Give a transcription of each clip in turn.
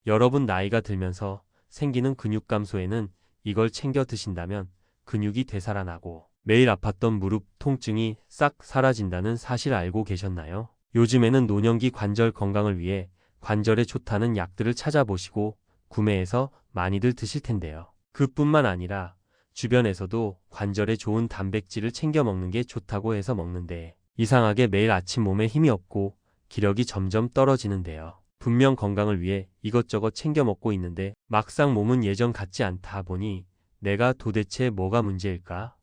여러분 나이가 들면서 생기는 근육 감소에는 이걸 챙겨 드신다면 근육이 되살아나고 매일 아팠던 무릎 통증이 싹 사라진다는 사실 알고 계셨나요? 요즘에는 노년기 관절 건강을 위해 관절에 좋다는 약들을 찾아보시고 구매해서 많이들 드실 텐데요. 그뿐만 아니라 주변에서도 관절에 좋은 단백질을 챙겨 먹는 게 좋다고 해서 먹는데 이상하게 매일 아침 몸에 힘이 없고 기력이 점점 떨어지는데요. 분명 건강을 위해 이것저것 챙겨 먹고 있는데 막상 몸은 예전 같지 않다 보니 내가 도대체 뭐가 문제일까?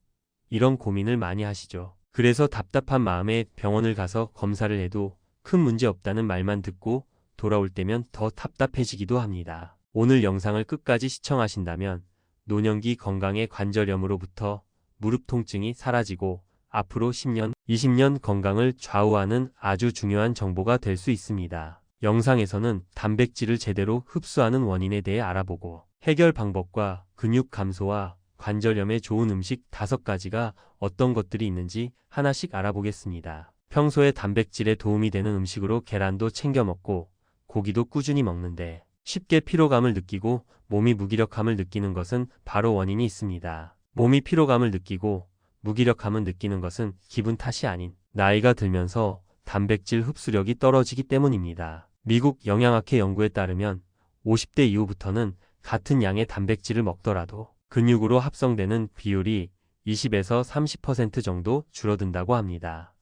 이런 고민을 많이 하시죠. 그래서 답답한 마음에 병원을 가서 검사를 해도 큰 문제 없다는 말만 듣고 돌아올 때면 더 답답해지기도 합니다. 오늘 영상을 끝까지 시청하신다면 노년기 건강의 관절염으로부터 무릎 통증이 사라지고 앞으로 10년, 20년 건강을 좌우하는 아주 중요한 정보가 될 수 있습니다. 영상에서는 단백질을 제대로 흡수하는 원인에 대해 알아보고 해결 방법과 근육 감소와 관절염에 좋은 음식 5가지가 어떤 것들이 있는지 하나씩 알아보겠습니다. 평소에 단백질에 도움이 되는 음식으로 계란도 챙겨 먹고 고기도 꾸준히 먹는데 쉽게 피로감을 느끼고 몸이 무기력함을 느끼는 것은 바로 원인이 있습니다. 몸이 피로감을 느끼고 무기력함을 느끼는 것은 기분 탓이 아닌 나이가 들면서 단백질 흡수력이 떨어지기 때문입니다. 미국 영양학회 연구에 따르면 50대 이후부터는 같은 양의 단백질을 먹더라도 근육으로 합성되는 비율이 20에서 30% 정도 줄어든다고 합니다.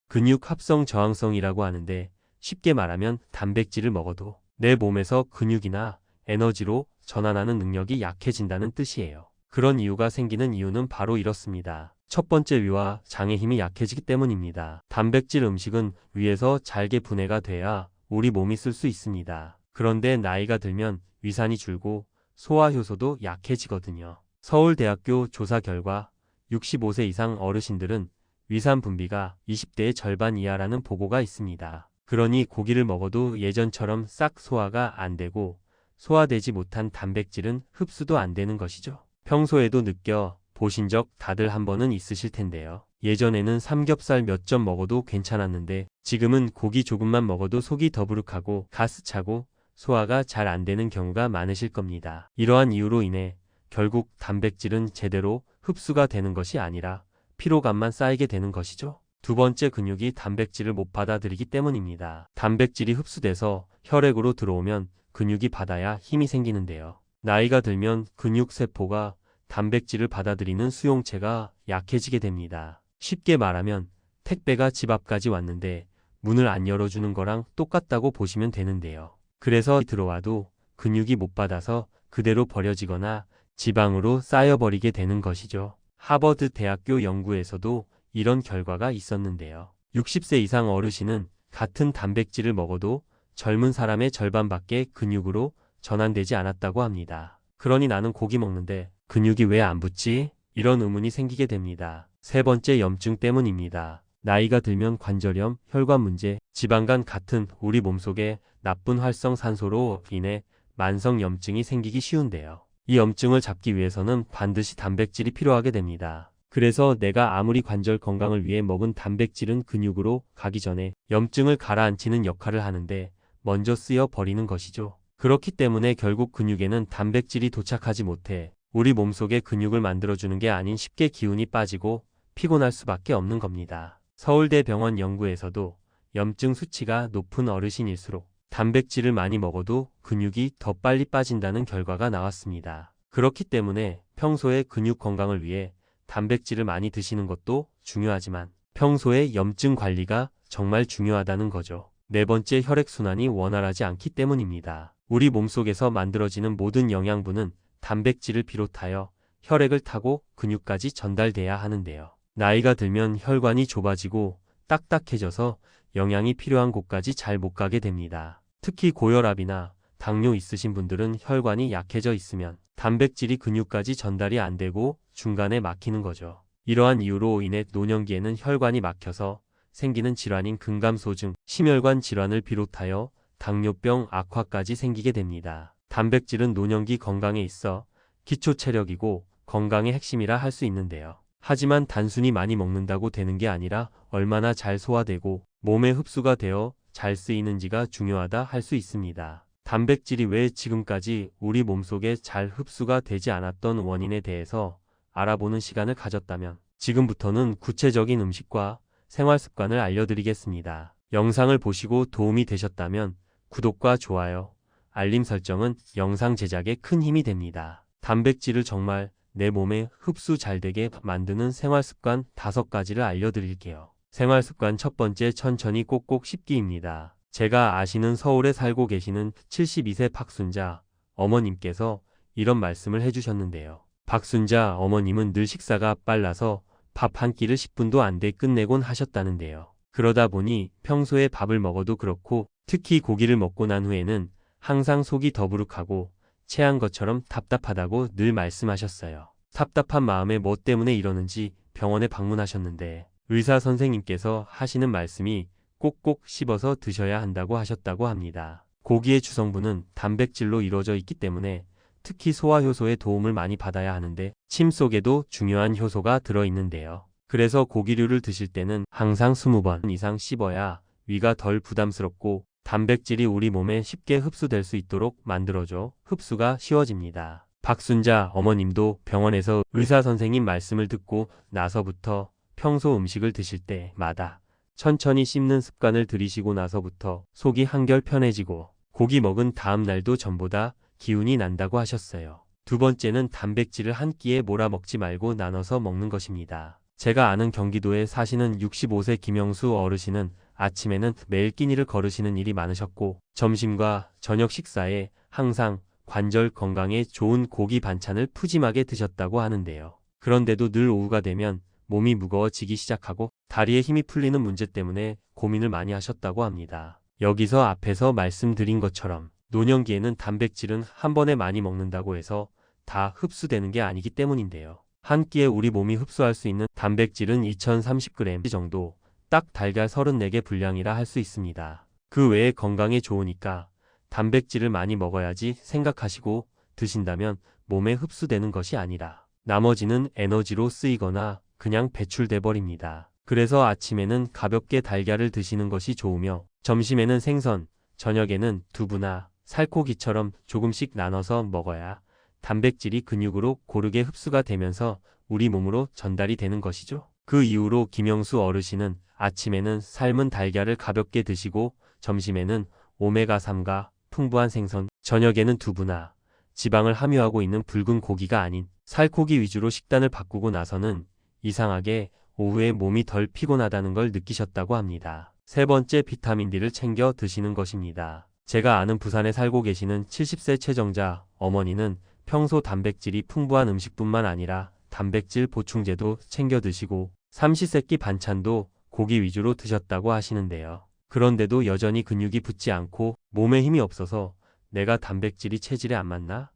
근육 합성 저항성이라고 하는데 쉽게 말하면 단백질을 먹어도 내 몸에서 근육이나 에너지로 전환하는 능력이 약해진다는 뜻이에요. 그런 이유가 생기는 이유는 바로 이렇습니다. 첫 번째, 위와 장의 힘이 약해지기 때문입니다. 단백질 음식은 위에서 잘게 분해가 돼야 우리 몸이 쓸 수 있습니다. 그런데 나이가 들면 위산이 줄고 소화 효소도 약해지거든요. 서울대학교 조사 결과 65세 이상 어르신들은 위산 분비가 20대의 절반 이하라는 보고가 있습니다. 그러니 고기를 먹어도 예전처럼 싹 소화가 안 되고 소화되지 못한 단백질은 흡수도 안 되는 것이죠. 평소에도 느껴 보신 적 다들 한 번은 있으실 텐데요. 예전에는 삼겹살 몇 점 먹어도 괜찮았는데 지금은 고기 조금만 먹어도 속이 더부룩하고 가스 차고 소화가 잘 안 되는 경우가 많으실 겁니다. 이러한 이유로 인해 결국 단백질은 제대로 흡수가 되는 것이 아니라 피로감만 쌓이게 되는 것이죠. 두 번째, 근육이 단백질을 못 받아들이기 때문입니다. 단백질이 흡수돼서 혈액으로 들어오면 근육이 받아야 힘이 생기는데요. 나이가 들면 근육 세포가 단백질을 받아들이는 수용체가 약해지게 됩니다. 쉽게 말하면 택배가 집 앞까지 왔는데 문을 안 열어주는 거랑 똑같다고 보시면 되는데요. 그래서 들어와도 근육이 못 받아서 그대로 버려지거나 지방으로 쌓여버리게 되는 것이죠. 하버드 대학교 연구에서도 이런 결과가 있었는데요. 60세 이상 어르신은 같은 단백질을 먹어도 젊은 사람의 절반밖에 근육으로 전환되지 않았다고 합니다. 그러니 나는 고기 먹는데 근육이 왜 안 붙지? 이런 의문이 생기게 됩니다. 세 번째, 염증 때문입니다. 나이가 들면 관절염, 혈관 문제, 지방간 같은 우리 몸속에 나쁜 활성산소로 인해 만성 염증이 생기기 쉬운데요. 이 염증을 잡기 위해서는 반드시 단백질이 필요하게 됩니다. 그래서 내가 아무리 관절 건강을 위해 먹은 단백질은 근육으로 가기 전에 염증을 가라앉히는 역할을 하는데 먼저 쓰여 버리는 것이죠. 그렇기 때문에 결국 근육에는 단백질이 도착하지 못해 우리 몸속에 근육을 만들어주는 게 아닌 쉽게 기운이 빠지고 피곤할 수밖에 없는 겁니다. 서울대병원 연구에서도 염증 수치가 높은 어르신일수록 단백질을 많이 먹어도 근육이 더 빨리 빠진다는 결과가 나왔습니다. 그렇기 때문에 평소에 근육 건강을 위해 단백질을 많이 드시는 것도 중요하지만 평소에 염증 관리가 정말 중요하다는 거죠. 네 번째, 혈액순환이 원활하지 않기 때문입니다. 우리 몸속에서 만들어지는 모든 영양분은 단백질을 비롯하여 혈액을 타고 근육까지 전달돼야 하는데요. 나이가 들면 혈관이 좁아지고 딱딱해져서 영양이 필요한 곳까지 잘 못 가게 됩니다. 특히 고혈압이나 당뇨 있으신 분들은 혈관이 약해져 있으면 단백질이 근육까지 전달이 안 되고 중간에 막히는 거죠. 이러한 이유로 인해 노년기에는 혈관이 막혀서 생기는 질환인 근감소증, 심혈관 질환을 비롯하여 당뇨병 악화까지 생기게 됩니다. 단백질은 노년기 건강에 있어 기초 체력이고 건강의 핵심이라 할 수 있는데요. 하지만 단순히 많이 먹는다고 되는 게 아니라 얼마나 잘 소화되고 몸에 흡수가 되어 잘 쓰이는지가 중요하다 할 수 있습니다. 단백질이 왜 지금까지 우리 몸속에 잘 흡수가 되지 않았던 원인에 대해서 알아보는 시간을 가졌다면 지금부터는 구체적인 음식과 생활 습관을 알려드리겠습니다. 영상을 보시고 도움이 되셨다면 구독과 좋아요, 알림 설정은 영상 제작에 큰 힘이 됩니다. 단백질을 정말 내 몸에 흡수 잘 되게 만드는 생활 습관 5가지를 알려드릴게요. 생활 습관 첫 번째, 천천히 꼭꼭 씹기입니다. 제가 아시는 서울에 살고 계시는 72세 박순자 어머님께서 이런 말씀을 해주셨는데요. 박순자 어머님은 늘 식사가 빨라서 밥 한 끼를 10분도 안 돼 끝내곤 하셨다는데요. 그러다 보니 평소에 밥을 먹어도 그렇고 특히 고기를 먹고 난 후에는 항상 속이 더부룩하고 체한 것처럼 답답하다고 늘 말씀하셨어요. 답답한 마음에 뭐 때문에 이러는지 병원에 방문하셨는데 의사 선생님께서 하시는 말씀이 꼭꼭 씹어서 드셔야 한다고 하셨다고 합니다. 고기의 주성분은 단백질로 이루어져 있기 때문에 특히 소화효소의 도움을 많이 받아야 하는데 침 속에도 중요한 효소가 들어있는데요. 그래서 고기류를 드실 때는 항상 20번 이상 씹어야 위가 덜 부담스럽고 단백질이 우리 몸에 쉽게 흡수될 수 있도록 만들어줘 흡수가 쉬워집니다. 박순자 어머님도 병원에서 의사 선생님 말씀을 듣고 나서부터 평소 음식을 드실 때마다 천천히 씹는 습관을 들이시고 나서부터 속이 한결 편해지고 고기 먹은 다음 날도 전보다 기운이 난다고 하셨어요. 두 번째는 단백질을 한 끼에 몰아 먹지 말고 나눠서 먹는 것입니다. 제가 아는 경기도에 사시는 65세 김영수 어르신은 아침에는 매일 끼니를 거르시는 일이 많으셨고 점심과 저녁 식사에 항상 관절 건강에 좋은 고기 반찬을 푸짐하게 드셨다고 하는데요. 그런데도 늘 오후가 되면 몸이 무거워지기 시작하고 다리에 힘이 풀리는 문제 때문에 고민을 많이 하셨다고 합니다. 여기서 앞에서 말씀드린 것처럼 노년기에는 단백질은 한 번에 많이 먹는다고 해서 다 흡수되는 게 아니기 때문인데요. 한 끼에 우리 몸이 흡수할 수 있는 단백질은 2030g 정도, 딱 달걀 34개 분량이라 할 수 있습니다. 그 외에 건강에 좋으니까 단백질을 많이 먹어야지 생각하시고 드신다면 몸에 흡수되는 것이 아니라 나머지는 에너지로 쓰이거나 그냥 배출돼 버립니다. 그래서 아침에는 가볍게 달걀을 드시는 것이 좋으며 점심에는 생선, 저녁에는 두부나 살코기처럼 조금씩 나눠서 먹어야 단백질이 근육으로 고르게 흡수가 되면서 우리 몸으로 전달이 되는 것이죠. 그 이후로 김영수 어르신은 아침에는 삶은 달걀을 가볍게 드시고 점심에는 오메가3가 풍부한 생선, 저녁에는 두부나 지방을 함유하고 있는 붉은 고기가 아닌 살코기 위주로 식단을 바꾸고 나서는 이상하게 오후에 몸이 덜 피곤하다는 걸 느끼셨다고 합니다. 세 번째, 비타민 D를 챙겨 드시는 것입니다. 제가 아는 부산에 살고 계시는 70세 최정자 어머니는 평소 단백질이 풍부한 음식뿐만 아니라 단백질 보충제도 챙겨 드시고 삼시세끼 반찬도 고기 위주로 드셨다고 하시는데요. 그런데도 여전히 근육이 붙지 않고 몸에 힘이 없어서 내가 단백질이 체질에 안 맞나?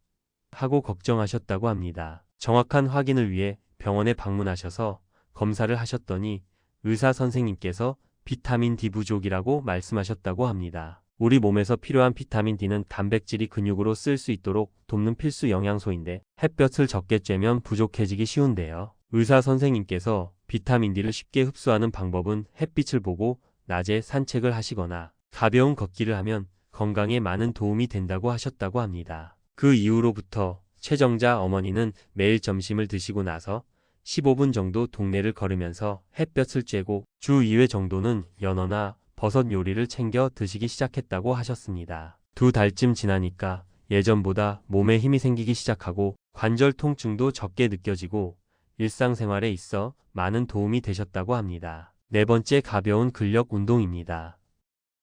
하고 걱정하셨다고 합니다. 정확한 확인을 위해 병원에 방문하셔서 검사를 하셨더니 의사 선생님께서 비타민 D 부족이라고 말씀하셨다고 합니다. 우리 몸에서 필요한 비타민 D는 단백질이 근육으로 쓸 수 있도록 돕는 필수 영양소인데 햇볕을 적게 쬐면 부족해지기 쉬운데요. 의사 선생님께서 비타민 D를 쉽게 흡수하는 방법은 햇빛을 보고 낮에 산책을 하시거나 가벼운 걷기를 하면 건강에 많은 도움이 된다고 하셨다고 합니다. 그 이후로부터 최정자 어머니는 매일 점심을 드시고 나서 15분 정도 동네를 걸으면서 햇볕을 쬐고 주 2회 정도는 연어나 버섯 요리를 챙겨 드시기 시작했다고 하셨습니다. 2달쯤 지나니까 예전보다 몸에 힘이 생기기 시작하고 관절 통증도 적게 느껴지고 일상생활에 있어 많은 도움이 되셨다고 합니다. 네 번째, 가벼운 근력 운동입니다.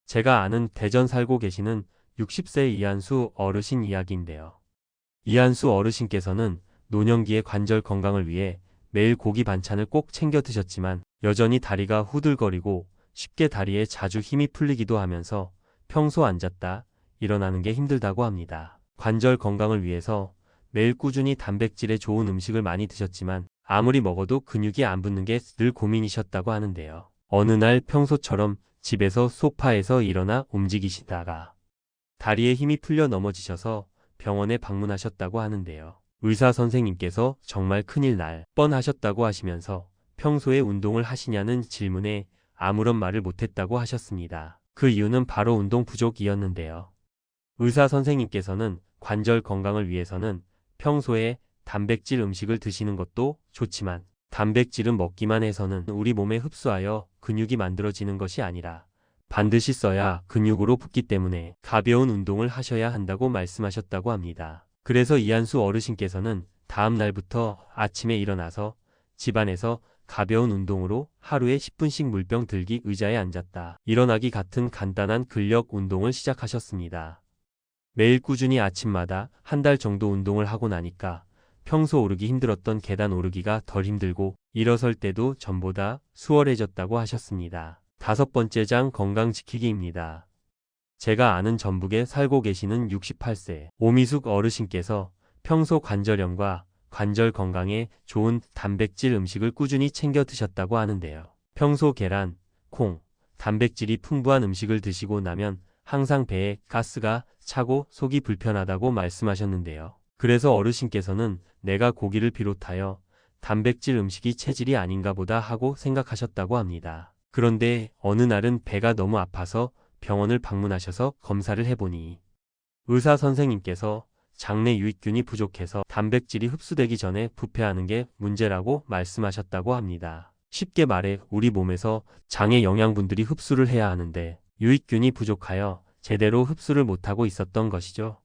제가 아는 대전 살고 계시는 60세 이한수 어르신 이야기인데요. 이한수 어르신께서는 노년기의 관절 건강을 위해 매일 고기 반찬을 꼭 챙겨 드셨지만 여전히 다리가 후들거리고 쉽게 다리에 자주 힘이 풀리기도 하면서 평소 앉았다 일어나는 게 힘들다고 합니다. 관절 건강을 위해서 매일 꾸준히 단백질에 좋은 음식을 많이 드셨지만 아무리 먹어도 근육이 안 붙는 게 늘 고민이셨다고 하는데요. 어느 날 평소처럼 집에서 소파에서 일어나 움직이시다가 다리에 힘이 풀려 넘어지셔서 병원에 방문하셨다고 하는데요. 의사 선생님께서 정말 큰일 날 뻔하셨다고 하시면서 평소에 운동을 하시냐는 질문에 아무런 말을 못했다고 하셨습니다. 그 이유는 바로 운동 부족이었는데요. 의사 선생님께서는 관절 건강을 위해서는 평소에 단백질 음식을 드시는 것도 좋지만 단백질은 먹기만 해서는 우리 몸에 흡수하여 근육이 만들어지는 것이 아니라 반드시 써야 근육으로 붙기 때문에 가벼운 운동을 하셔야 한다고 말씀하셨다고 합니다. 그래서 이한수 어르신께서는 다음 날부터 아침에 일어나서 집안에서 가벼운 운동으로 하루에 10분씩 물병 들기, 의자에 앉았다 일어나기 같은 간단한 근력 운동을 시작하셨습니다. 매일 꾸준히 아침마다 한 달 정도 운동을 하고 나니까 평소 오르기 힘들었던 계단 오르기가 덜 힘들고 일어설 때도 전보다 수월해졌다고 하셨습니다. 5번째 장, 건강 지키기입니다. 제가 아는 전북에 살고 계시는 68세 오미숙 어르신께서 평소 관절염과 관절 건강에 좋은 단백질 음식을 꾸준히 챙겨 드셨다고 하는데요. 평소 계란, 콩, 단백질이 풍부한 음식을 드시고 나면 항상 배에 가스가 차고 속이 불편하다고 말씀하셨는데요. 그래서 어르신께서는 내가 고기를 비롯하여 단백질 음식이 체질이 아닌가 보다 하고 생각하셨다고 합니다. 그런데 어느 날은 배가 너무 아파서 병원을 방문하셔서 검사를 해보니 의사 선생님께서 장내 유익균이 부족해서 단백질이 흡수되기 전에 부패하는 게 문제라고 말씀하셨다고 합니다. 쉽게 말해 우리 몸에서 장의 영양분들이 흡수를 해야 하는데 유익균이 부족하여 제대로 흡수를 못하고 있었던 것이죠.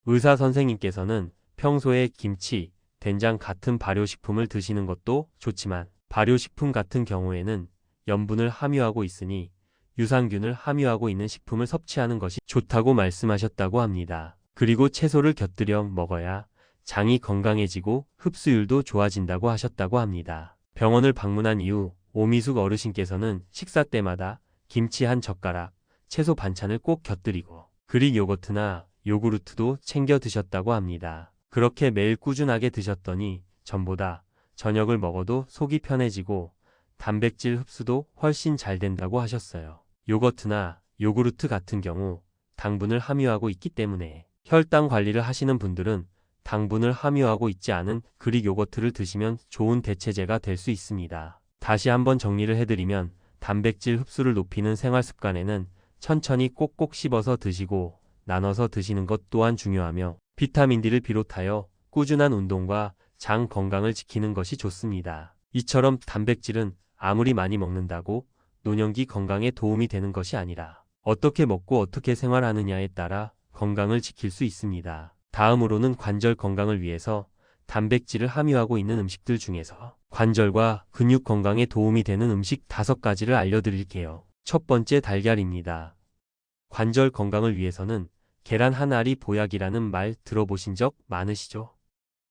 의사 선생님께서는 평소에 김치, 된장 같은 발효식품을 드시는 것도 좋지만 발효식품 같은 경우에는 염분을 함유하고 있으니 유산균을 함유하고 있는 식품을 섭취하는 것이 좋다고 말씀하셨다고 합니다. 그리고 채소를 곁들여 먹어야 장이 건강해지고 흡수율도 좋아진다고 하셨다고 합니다. 병원을 방문한 이후 오미숙 어르신께서는 식사 때마다 김치 한 젓가락, 채소 반찬을 꼭 곁들이고 그릭 요거트나 요구르트도 챙겨 드셨다고 합니다. 그렇게 매일 꾸준하게 드셨더니 전보다 저녁을 먹어도 속이 편해지고 단백질 흡수도 훨씬 잘 된다고 하셨어요. 요거트나 요구르트 같은 경우 당분을 함유하고 있기 때문에 혈당 관리를 하시는 분들은 당분을 함유하고 있지 않은 그릭 요거트를 드시면 좋은 대체제가 될 수 있습니다. 다시 한번 정리를 해드리면 단백질 흡수를 높이는 생활 습관에는 천천히 꼭꼭 씹어서 드시고 나눠서 드시는 것 또한 중요하며 비타민 D를 비롯하여 꾸준한 운동과 장 건강을 지키는 것이 좋습니다. 이처럼 단백질은 아무리 많이 먹는다고 노년기 건강에 도움이 되는 것이 아니라 어떻게 먹고 어떻게 생활하느냐에 따라 건강을 지킬 수 있습니다. 다음으로는 관절 건강을 위해서 단백질을 함유하고 있는 음식들 중에서 관절과 근육 건강에 도움이 되는 음식 5가지를 알려드릴게요. 첫 번째, 달걀입니다. 관절 건강을 위해서는 계란 한 알이 보약이라는 말 들어보신 적 많으시죠?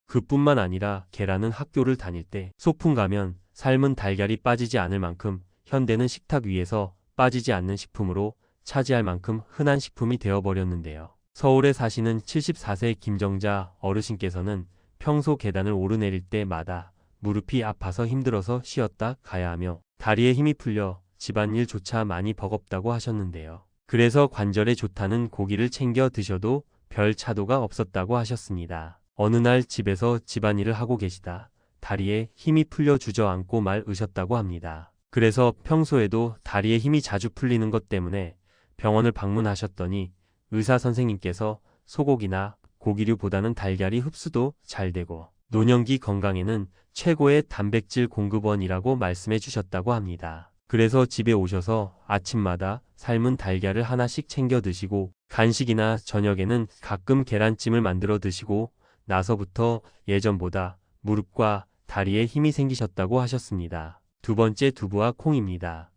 그뿐만 아니라 계란은 학교를 다닐 때 소풍 가면 삶은 달걀이 빠지지 않을 만큼 현대는 식탁 위에서 빠지지 않는 식품으로 차지할 만큼 흔한 식품이 되어버렸는데요. 서울에 사시는 74세 김정자 어르신께서는 평소 계단을 오르내릴 때마다 무릎이 아파서 힘들어서 쉬었다 가야 하며 다리에 힘이 풀려 집안일조차 많이 버겁다고 하셨는데요. 그래서 관절에 좋다는 고기를 챙겨 드셔도 별 차도가 없었다고 하셨습니다. 어느 날 집에서 집안일을 하고 계시다 다리에 힘이 풀려 주저앉고 말으셨다고 합니다. 그래서 평소에도 다리에 힘이 자주 풀리는 것 때문에 병원을 방문하셨더니 의사 선생님께서 소고기나 고기류보다는 달걀이 흡수도 잘 되고 노년기 건강에는 최고의 단백질 공급원이라고 말씀해 주셨다고 합니다. 그래서 집에 오셔서 아침마다 삶은 달걀을 하나씩 챙겨 드시고 간식이나 저녁에는 가끔 계란찜을 만들어 드시고 나서부터 예전보다 무릎과 다리에 힘이 생기셨다고 하셨습니다. 두 번째, 두부와 콩입니다.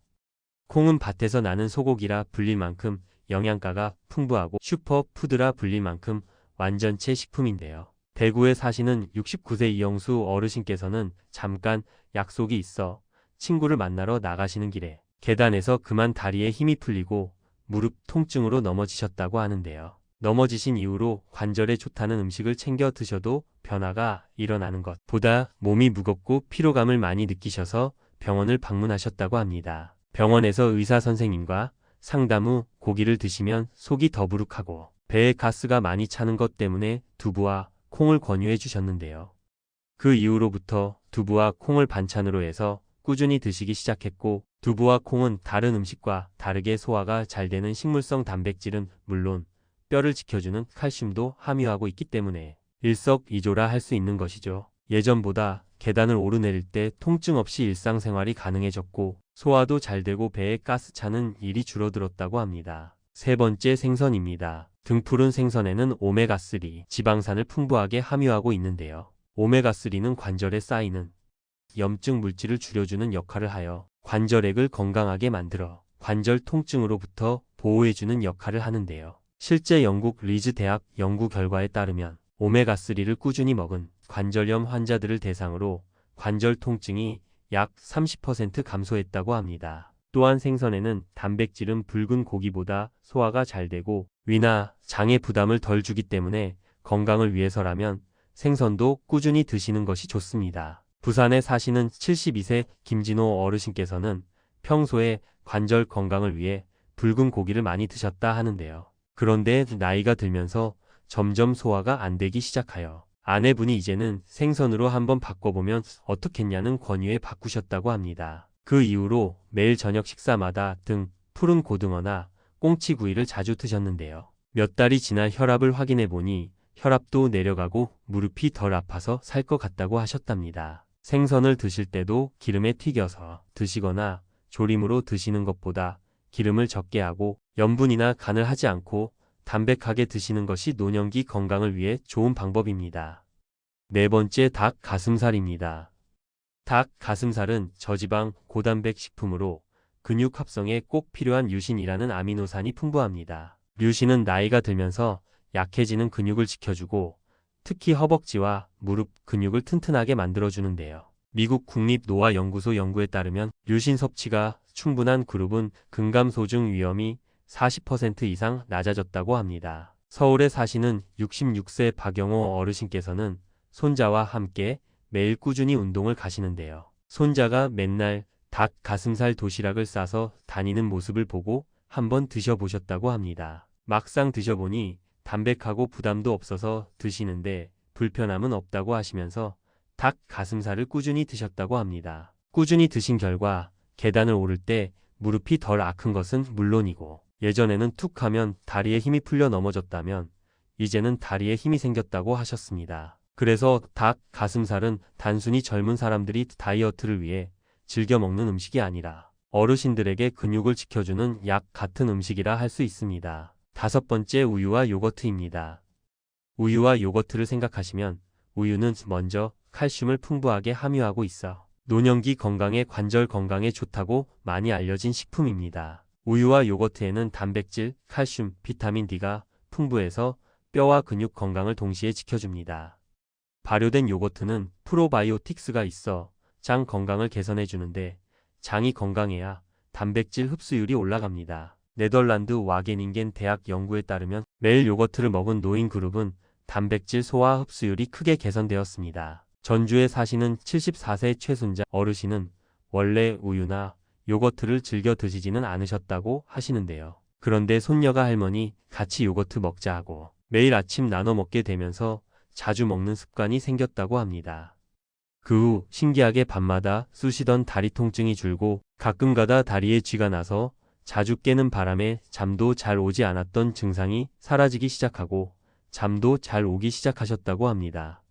콩은 밭에서 나는 소고기라 불릴 만큼 영양가가 풍부하고 슈퍼푸드라 불릴 만큼 완전체 식품인데요. 대구에 사시는 69세 이영수 어르신께서는 잠깐 약속이 있어 친구를 만나러 나가시는 길에 계단에서 그만 다리에 힘이 풀리고 무릎 통증으로 넘어지셨다고 하는데요. 넘어지신 이후로 관절에 좋다는 음식을 챙겨 드셔도 변화가 일어나는 것보다 몸이 무겁고 피로감을 많이 느끼셔서 병원을 방문하셨다고 합니다. 병원에서 의사 선생님과 상담 후 고기를 드시면 속이 더부룩하고 배에 가스가 많이 차는 것 때문에 두부와 콩을 권유해 주셨는데요. 그 이후로부터 두부와 콩을 반찬으로 해서 꾸준히 드시기 시작했고 두부와 콩은 다른 음식과 다르게 소화가 잘 되는 식물성 단백질은 물론 뼈를 지켜주는 칼슘도 함유하고 있기 때문에 일석이조라 할 수 있는 것이죠. 예전보다 계단을 오르내릴 때 통증 없이 일상생활이 가능해졌고 소화도 잘 되고 배에 가스 차는 일이 줄어들었다고 합니다. 세 번째, 생선입니다. 등푸른 생선에는 오메가3 지방산을 풍부하게 함유하고 있는데요. 오메가3는 관절에 쌓이는 염증 물질을 줄여주는 역할을 하여 관절액을 건강하게 만들어 관절 통증으로부터 보호해주는 역할을 하는데요. 실제 영국 리즈 대학 연구 결과에 따르면 오메가3를 꾸준히 먹은 관절염 환자들을 대상으로 관절 통증이 약 30% 감소했다고 합니다. 또한 생선에는 단백질은 붉은 고기보다 소화가 잘 되고 위나 장에 부담을 덜 주기 때문에 건강을 위해서라면 생선도 꾸준히 드시는 것이 좋습니다. 부산에 사시는 72세 김진호 어르신께서는 평소에 관절 건강을 위해 붉은 고기를 많이 드셨다 하는데요. 그런데 나이가 들면서 점점 소화가 안 되기 시작하여 아내분이 이제는 생선으로 한번 바꿔보면 어떻겠냐는 권유에 바꾸셨다고 합니다. 그 이후로 매일 저녁 식사마다 등 푸른 고등어나 꽁치구이를 자주 드셨는데요. 몇 달이 지나 혈압을 확인해 보니 혈압도 내려가고 무릎이 덜 아파서 살 것 같다고 하셨답니다. 생선을 드실 때도 기름에 튀겨서 드시거나 조림으로 드시는 것보다 기름을 적게 하고 염분이나 간을 하지 않고 담백하게 드시는 것이 노년기 건강을 위해 좋은 방법입니다. 네 번째, 닭 가슴살입니다. 닭 가슴살은 저지방 고단백 식품으로 근육 합성에 꼭 필요한 류신이라는 아미노산이 풍부합니다. 류신은 나이가 들면서 약해지는 근육을 지켜주고 특히 허벅지와 무릎 근육을 튼튼하게 만들어주는데요. 미국 국립노화연구소 연구에 따르면 류신 섭취가 충분한 그룹은 근감소증 위험이 40% 이상 낮아졌다고 합니다. 서울에 사시는 66세 박영호 어르신께서는 손자와 함께 매일 꾸준히 운동을 가시는데요. 손자가 맨날 닭 가슴살 도시락을 싸서 다니는 모습을 보고 한번 드셔보셨다고 합니다. 막상 드셔보니 담백하고 부담도 없어서 드시는데 불편함은 없다고 하시면서 닭 가슴살을 꾸준히 드셨다고 합니다. 꾸준히 드신 결과 계단을 오를 때 무릎이 덜 아픈 것은 물론이고 예전에는 툭 하면 다리에 힘이 풀려 넘어졌다면 이제는 다리에 힘이 생겼다고 하셨습니다. 그래서 닭 가슴살은 단순히 젊은 사람들이 다이어트를 위해 즐겨 먹는 음식이 아니라 어르신들에게 근육을 지켜주는 약 같은 음식이라 할 수 있습니다. 다섯 번째, 우유와 요거트입니다. 우유와 요거트를 생각하시면 우유는 먼저 칼슘을 풍부하게 함유하고 있어 노년기 건강에 관절 건강에 좋다고 많이 알려진 식품입니다. 우유와 요거트에는 단백질, 칼슘, 비타민 D가 풍부해서 뼈와 근육 건강을 동시에 지켜줍니다. 발효된 요거트는 프로바이오틱스가 있어 장 건강을 개선해 주는데 장이 건강해야 단백질 흡수율이 올라갑니다. 네덜란드 와게닝겐 대학 연구에 따르면 매일 요거트를 먹은 노인 그룹은 단백질 소화 흡수율이 크게 개선되었습니다. 전주에 사시는 74세 최순자 어르신은 원래 우유나 요거트를 즐겨 드시지는 않으셨다고 하시는데요. 그런데 손녀가 할머니 같이 요거트 먹자 하고 매일 아침 나눠 먹게 되면서 자주 먹는 습관이 생겼다고 합니다. 그 후 신기하게 밤마다 쑤시던 다리 통증이 줄고 가끔가다 다리에 쥐가 나서 자주 깨는 바람에 잠도 잘 오지 않았던 증상이 사라지기 시작하고 잠도 잘 오기 시작하셨다고 합니다.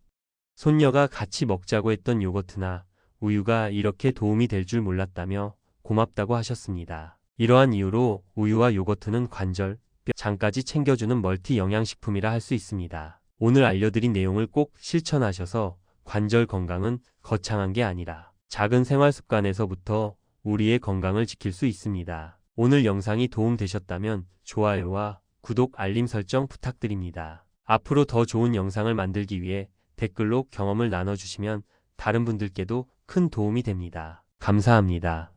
손녀가 같이 먹자고 했던 요거트나 우유가 이렇게 도움이 될 줄 몰랐다며 고맙다고 하셨습니다. 이러한 이유로 우유와 요거트는 관절, 뼈, 장까지 챙겨주는 멀티 영양식품이라 할 수 있습니다. 오늘 알려드린 내용을 꼭 실천하셔서 관절 건강은 거창한 게 아니라 작은 생활 습관에서부터 우리의 건강을 지킬 수 있습니다. 오늘 영상이 도움되셨다면 좋아요와 구독, 알림 설정 부탁드립니다. 앞으로 더 좋은 영상을 만들기 위해 댓글로 경험을 나눠주시면 다른 분들께도 큰 도움이 됩니다. 감사합니다.